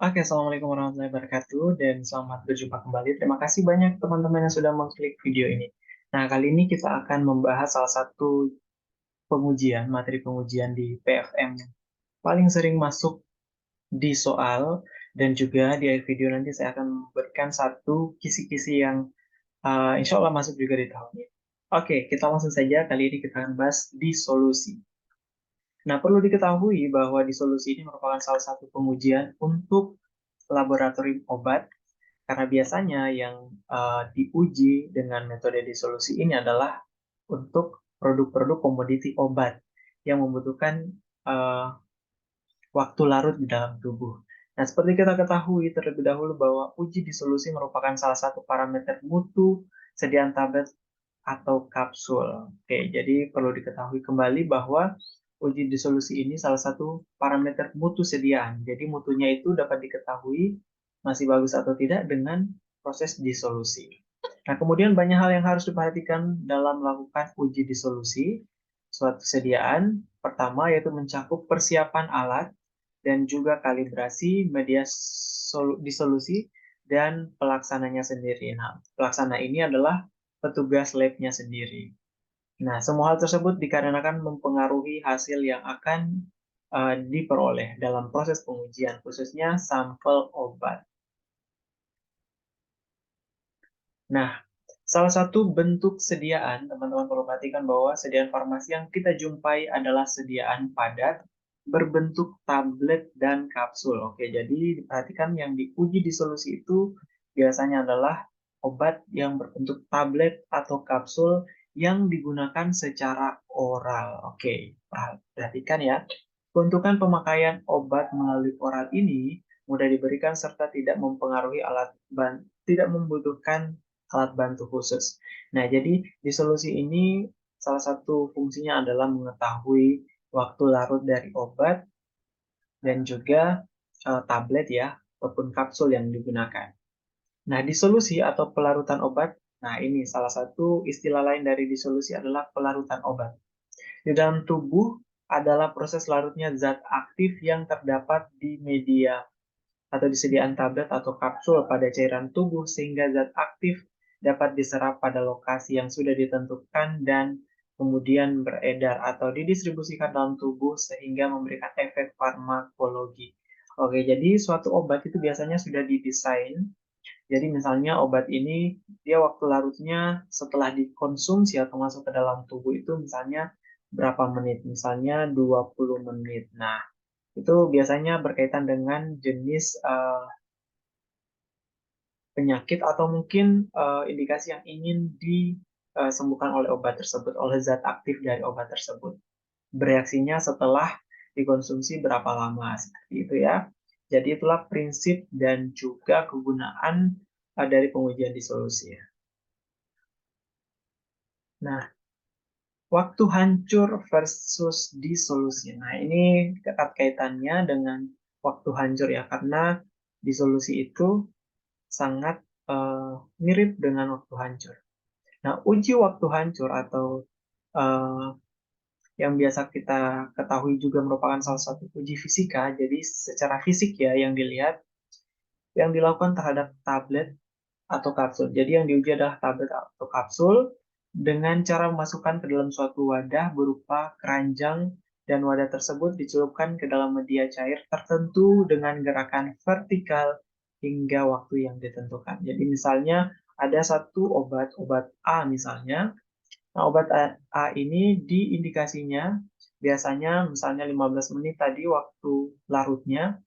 Oke, Assalamualaikum warahmatullahi wabarakatuh, dan selamat berjumpa kembali. Terima kasih banyak teman-teman yang sudah mengklik video ini. Nah, kali ini kita akan membahas salah satu materi pengujian di PFM yang paling sering masuk di soal, dan juga di akhir video nanti saya akan memberikan satu kisi-kisi yang insya Allah masuk juga di tahun ini. Oke, kita langsung saja. Kali ini kita akan bahas disolusi. Nah, perlu diketahui bahwa disolusi ini merupakan salah satu pengujian untuk laboratorium obat, karena biasanya yang diuji dengan metode disolusi ini adalah untuk produk-produk komoditi obat yang membutuhkan uh, waktu larut di dalam tubuh. Nah, seperti kita ketahui terlebih dahulu bahwa uji disolusi merupakan salah satu parameter mutu sediaan tablet atau kapsul. Oke, jadi perlu diketahui kembali bahwa uji disolusi ini salah satu parameter mutu sediaan. Jadi mutunya itu dapat diketahui masih bagus atau tidak dengan proses disolusi. Nah, kemudian banyak hal yang harus diperhatikan dalam melakukan uji disolusi suatu sediaan. Pertama yaitu mencakup persiapan alat dan juga kalibrasi media disolusi dan pelaksananya sendiri. Nah, pelaksana ini adalah petugas labnya sendiri. Nah, semua hal tersebut dikarenakan mempengaruhi hasil yang akan diperoleh dalam proses pengujian, khususnya sampel obat. Nah, salah satu bentuk sediaan, teman-teman perlu perhatikan bahwa sediaan farmasi yang kita jumpai adalah sediaan padat, berbentuk tablet dan kapsul. Oke, jadi diperhatikan yang diuji di solusi itu biasanya adalah obat yang berbentuk tablet atau kapsul yang digunakan secara oral. Oke, perhatikan ya. Peruntukan pemakaian obat melalui oral ini mudah diberikan serta tidak mempengaruhi tidak membutuhkan alat bantu khusus. Nah, jadi di solusi ini salah satu fungsinya adalah mengetahui waktu larut dari obat dan juga tablet ya, ataupun kapsul yang digunakan. Nah, disolusi atau pelarutan obat, nah ini salah satu istilah lain dari disolusi adalah pelarutan obat. Di dalam tubuh adalah proses larutnya zat aktif yang terdapat di media atau disediaan tablet atau kapsul pada cairan tubuh sehingga zat aktif dapat diserap pada lokasi yang sudah ditentukan dan kemudian beredar atau didistribusikan dalam tubuh sehingga memberikan efek farmakologi. Oke, jadi suatu obat itu biasanya sudah didesain. Jadi misalnya obat ini dia waktu larutnya setelah dikonsumsi atau masuk ke dalam tubuh itu misalnya berapa menit? Misalnya 20 menit. Nah, itu biasanya berkaitan dengan jenis penyakit atau mungkin indikasi yang ingin disembuhkan oleh obat tersebut, oleh zat aktif dari obat tersebut. Bereaksinya setelah dikonsumsi berapa lama, seperti itu ya. Jadi itulah prinsip dan juga kegunaan dari pengujian disolusi ya. Nah, waktu hancur versus disolusi. Nah, ini ketat kaitannya dengan waktu hancur ya, karena disolusi itu sangat mirip dengan waktu hancur. Nah, uji waktu hancur atau uh, yang biasa kita ketahui juga merupakan salah satu uji fisika. Jadi secara fisik ya yang dilihat, yang dilakukan terhadap tablet atau kapsul. Jadi yang diuji adalah tablet atau kapsul dengan cara memasukkan ke dalam suatu wadah berupa keranjang dan wadah tersebut dicelupkan ke dalam media cair tertentu dengan gerakan vertikal hingga waktu yang ditentukan. Jadi misalnya ada satu obat A misalnya. Nah, obat A ini di indikasinya biasanya misalnya 15 menit tadi waktu larutnya.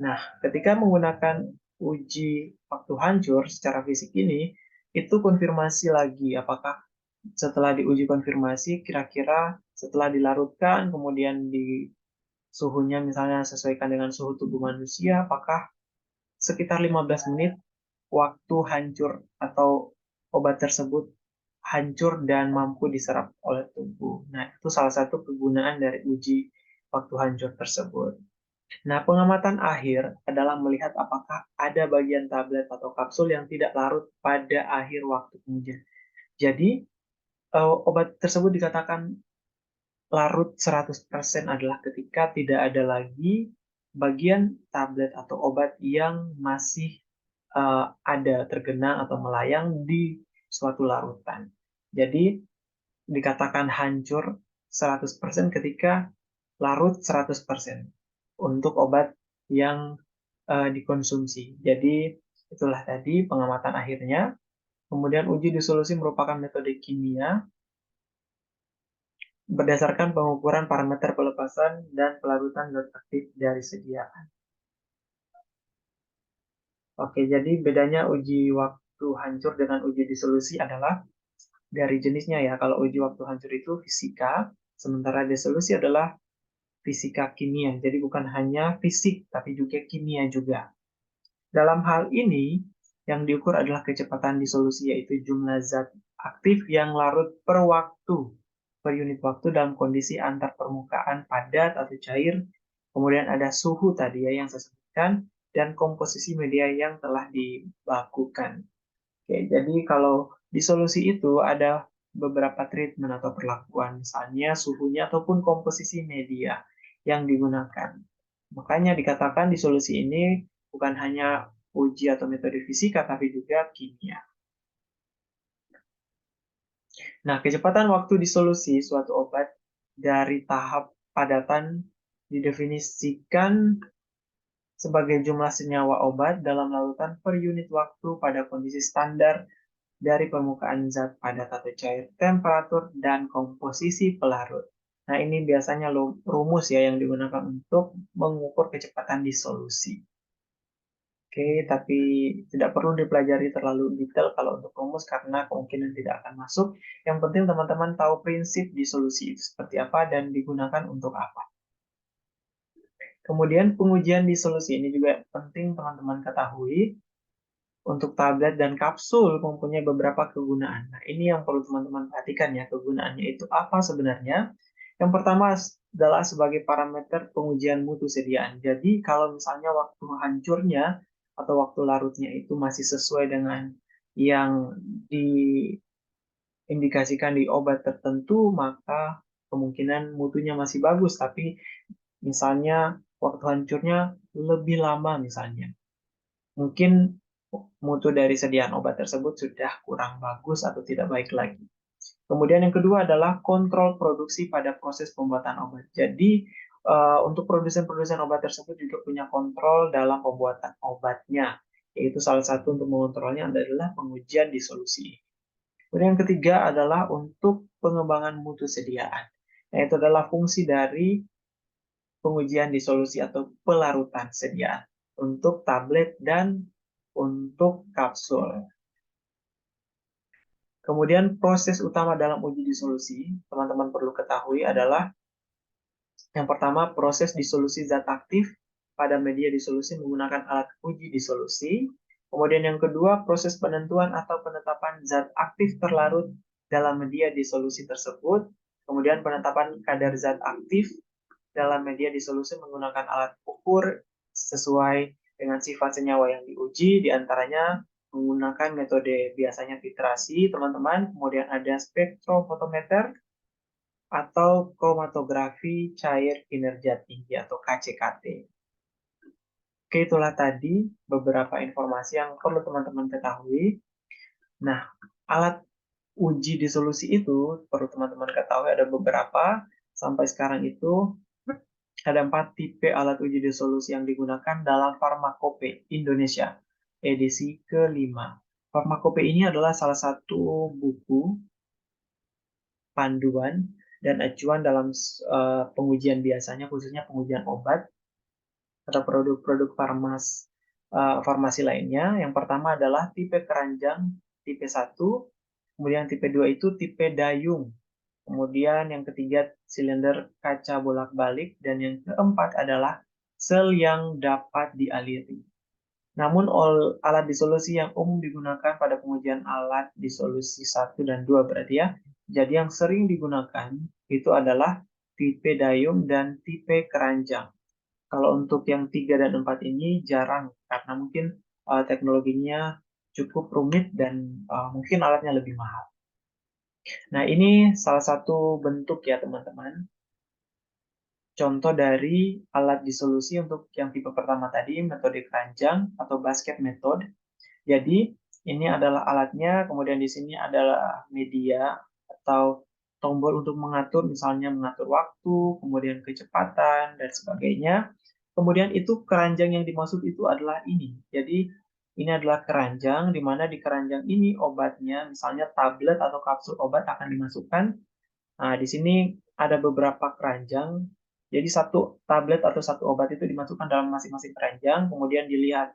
Nah, ketika menggunakan uji waktu hancur secara fisik ini, itu konfirmasi lagi apakah setelah diuji konfirmasi kira-kira setelah dilarutkan kemudian di suhunya misalnya sesuaikan dengan suhu tubuh manusia, apakah sekitar 15 menit waktu hancur atau obat tersebut hancur dan mampu diserap oleh tubuh. Nah, itu salah satu kegunaan dari uji waktu hancur tersebut. Nah, pengamatan akhir adalah melihat apakah ada bagian tablet atau kapsul yang tidak larut pada akhir waktu pengujian. Jadi, obat tersebut dikatakan larut 100% adalah ketika tidak ada lagi bagian tablet atau obat yang masih ada tergenang atau melayang di suatu larutan. Jadi dikatakan hancur 100% ketika larut 100% untuk obat yang dikonsumsi. Jadi itulah tadi pengamatan akhirnya. Kemudian uji disolusi merupakan metode kimia berdasarkan pengukuran parameter pelepasan dan pelarutan zat aktif dari sediaan. Oke, jadi bedanya uji waktu hancur dengan uji disolusi adalah dari jenisnya ya. Kalau uji waktu hancur itu fisika, sementara disolusi adalah fisika kimia. Jadi bukan hanya fisik, tapi juga kimia juga. Dalam hal ini, yang diukur adalah kecepatan disolusi, yaitu jumlah zat aktif yang larut per waktu, per unit waktu dalam kondisi antar permukaan padat atau cair. Kemudian ada suhu tadi ya yang saya sebutkan, dan komposisi media yang telah dibakukan. Oke, jadi kalau disolusi itu ada beberapa treatment atau perlakuan, misalnya suhunya ataupun komposisi media yang digunakan. Makanya dikatakan disolusi ini bukan hanya uji atau metode fisika, tapi juga kimia. Nah, kecepatan waktu disolusi suatu obat dari tahap padatan didefinisikan sebagai jumlah senyawa obat dalam larutan per unit waktu pada kondisi standar dari permukaan zat padat atau cair, temperatur, dan komposisi pelarut. Nah, ini biasanya rumus ya yang digunakan untuk mengukur kecepatan disolusi. Oke, tapi tidak perlu dipelajari terlalu detail kalau untuk rumus karena kemungkinan tidak akan masuk. Yang penting teman-teman tahu prinsip disolusi itu seperti apa dan digunakan untuk apa. Kemudian pengujian disolusi ini juga penting teman-teman ketahui. Untuk tablet dan kapsul mempunyai beberapa kegunaan. Nah, ini yang perlu teman-teman perhatikan ya, kegunaannya itu apa sebenarnya. Yang pertama adalah sebagai parameter pengujian mutu sediaan. Jadi, kalau misalnya waktu hancurnya atau waktu larutnya itu masih sesuai dengan yang diindikasikan di obat tertentu, maka kemungkinan mutunya masih bagus. Tapi misalnya waktu hancurnya lebih lama misalnya, mungkin mutu dari sediaan obat tersebut sudah kurang bagus atau tidak baik lagi. Kemudian yang kedua adalah kontrol produksi pada proses pembuatan obat. Jadi untuk produsen-produsen obat tersebut juga punya kontrol dalam pembuatan obatnya. Yaitu salah satu untuk mengontrolnya adalah pengujian disolusi. Kemudian yang ketiga adalah untuk pengembangan mutu sediaan. Yaitu adalah fungsi dari pengujian disolusi atau pelarutan sediaan untuk tablet dan untuk kapsul. Kemudian proses utama dalam uji disolusi, teman-teman perlu ketahui adalah yang pertama proses disolusi zat aktif pada media disolusi menggunakan alat uji disolusi. Kemudian yang kedua proses penentuan atau penetapan zat aktif terlarut dalam media disolusi tersebut. Kemudian penetapan kadar zat aktif dalam media disolusi menggunakan alat ukur sesuai dengan sifat senyawa yang diuji, diantaranya menggunakan metode biasanya titrasi, teman-teman. Kemudian ada spektrofotometer atau kromatografi cair kinerja tinggi atau KCKT. Oke, itulah tadi beberapa informasi yang perlu teman-teman ketahui. Nah, alat uji disolusi itu perlu teman-teman ketahui ada beberapa. Sampai sekarang itu ada 4 tipe alat uji disolusi yang digunakan dalam Farmakope Indonesia, edisi kelima. Farmakope ini adalah salah satu buku panduan dan acuan dalam pengujian biasanya, khususnya pengujian obat atau produk-produk farmasi lainnya. Yang pertama adalah tipe keranjang tipe 1, kemudian tipe 2 itu tipe dayung. Kemudian yang ketiga silinder kaca bolak-balik dan yang keempat adalah sel yang dapat dialiri. Namun alat disolusi yang umum digunakan pada pengujian alat disolusi 1 dan 2 berarti ya. Jadi yang sering digunakan itu adalah tipe dayung dan tipe keranjang. Kalau untuk yang 3 dan 4 ini jarang karena mungkin teknologinya cukup rumit dan mungkin alatnya lebih mahal. Nah, ini salah satu bentuk ya teman-teman contoh dari alat disolusi untuk yang tipe pertama tadi, metode keranjang atau basket method. Jadi, ini adalah alatnya, kemudian di sini adalah media atau tombol untuk mengatur, misalnya mengatur waktu, kemudian kecepatan, dan sebagainya. Kemudian itu keranjang yang dimaksud itu adalah ini. Jadi, ini adalah keranjang, di mana di keranjang ini obatnya, misalnya tablet atau kapsul obat akan dimasukkan. Nah, di sini ada beberapa keranjang. Jadi, satu tablet atau satu obat itu dimasukkan dalam masing-masing keranjang, kemudian dilihat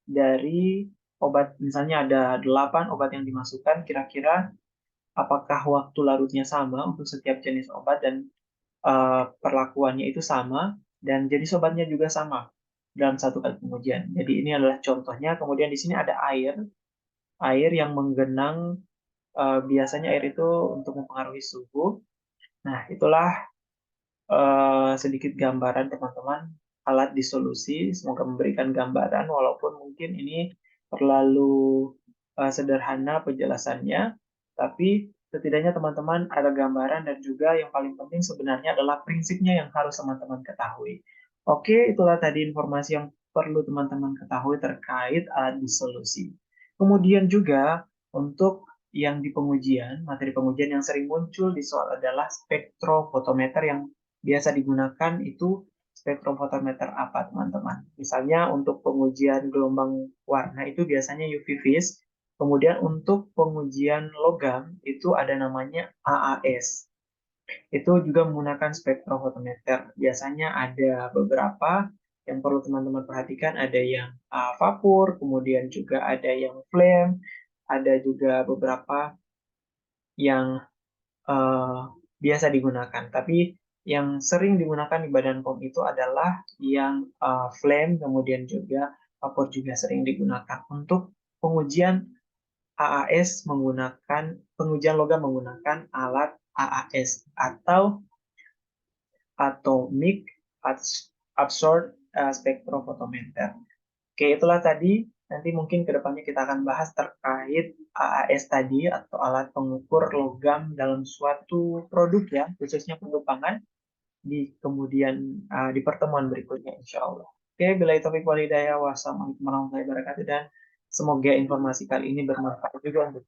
dari obat, misalnya ada 8 obat yang dimasukkan, kira-kira apakah waktu larutnya sama untuk setiap jenis obat dan perlakuannya itu sama, dan jenis obatnya juga sama dalam satu kali pengujian. Jadi ini adalah contohnya. Kemudian di sini ada air, air yang menggenang, biasanya air itu untuk mempengaruhi suhu. Nah, itulah sedikit gambaran teman-teman alat disolusi. Semoga memberikan gambaran walaupun mungkin ini terlalu sederhana penjelasannya, tapi setidaknya teman-teman ada gambaran dan juga yang paling penting sebenarnya adalah prinsipnya yang harus teman-teman ketahui. Oke, itulah tadi informasi yang perlu teman-teman ketahui terkait alat disolusi. Kemudian juga untuk yang di pengujian, materi pengujian yang sering muncul di soal adalah spektrofotometer yang biasa digunakan itu spektrofotometer apa, teman-teman? Misalnya untuk pengujian gelombang warna itu biasanya UV vis. Kemudian untuk pengujian logam itu ada namanya AAS. Itu juga menggunakan spektrofotometer. Biasanya ada beberapa yang perlu teman-teman perhatikan. Ada yang vapor, kemudian juga ada yang flame, ada juga beberapa yang biasa digunakan. Tapi yang sering digunakan di Badan POM itu adalah yang flame, kemudian juga vapor juga sering digunakan. Untuk pengujian AAS menggunakan, pengujian logam menggunakan alat AAS atau Atomic Absorbed Spectrophotometer. Oke, itulah tadi. Nanti mungkin kedepannya kita akan bahas terkait AAS tadi atau alat pengukur logam dalam suatu produk ya, khususnya produk pangan di kemudian di pertemuan berikutnya insya Allah. Oke, bila taufiq wal hidayah. Wassalamualaikum warahmatullahi wabarakatuh dan semoga informasi kali ini bermanfaat juga untuk